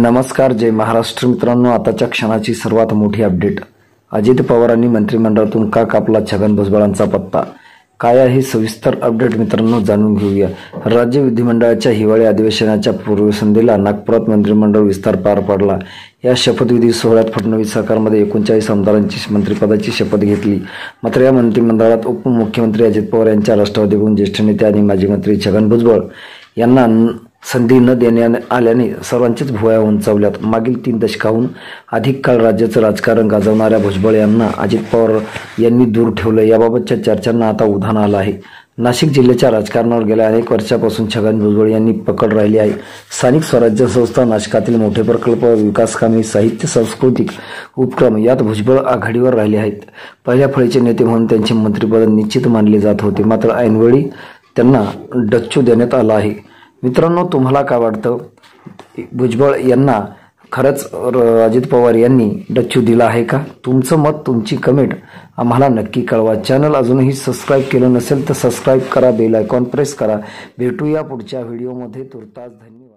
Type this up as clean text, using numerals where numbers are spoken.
नमस्कार, जय महाराष्ट्र मित्रांनो. आताच्या क्षणाची सर्वात मोठी अपडेट. अजित पवारांनी मंत्रिमंडळातून का कापला छगन भुजबळांचा पत्ता? काय आहे सविस्तर अपडेट मित्रांनो, जाणून घेऊया. राज्य विधिमंडळाच्या हिवाळी अधिवेशनाच्या पूर्वसंध्येला नागपुरात मंत्रिमंडळ विस्तार पार पडला. या शपथविधी सोहळ्यात फडणवीस सरकारमध्ये 39 आमदारांची मंत्रिपदाची शपथ घेतली. मात्र या मंत्रिमंडळात उपमुख्यमंत्री अजित पवार यांच्या राष्ट्रवादीकडून ज्येष्ठ नेते आणि माजी मंत्री छगन भुजबळ यांना संधी न देण्यात आल्याने सर्वांचीच भुवया उंचावल्यात. मागील 3 दशकाहून अधिक काळ राज्याचं राजकारण गाजवणाऱ्या भुजबळ यांना अजित पवार यांनी दूर ठेवलं. याबाबतच्या चर्चांना आता उधाण आलं आहे. नाशिक जिल्ह्याच्या राजकारणावर गेल्या अनेक वर्षापासून छगन भुजबळ यांनी पकड राहिली आहे. स्थानिक स्वराज्य संस्था, नाशकातील मोठे प्रकल्प, विकासकामे, साहित्य, सांस्कृतिक उपक्रम यात भुजबळ आघाडीवर राहिले आहेत. पहिल्या फळीचे नेते म्हणून त्यांचे मंत्रिपद निश्चित मानले जात होते. मात्र ऐनवेळी त्यांना डच्चू देण्यात आला आहे. मित्रांनो, तुम्हाला काय वाटतं? भुजबळ यांना खरंच अजित पवार यांनी डच्चू दिला आहे का? तुमचं मत, तुमची कमेंट आम्हाला नक्की कळवा. चॅनल अजूनही सबस्क्राईब केलं नसेल तर सबस्क्राईब करा, बेल आयकॉन प्रेस करा. भेटूया पुढच्या व्हिडिओमध्ये. तुर्तास धन्यवाद.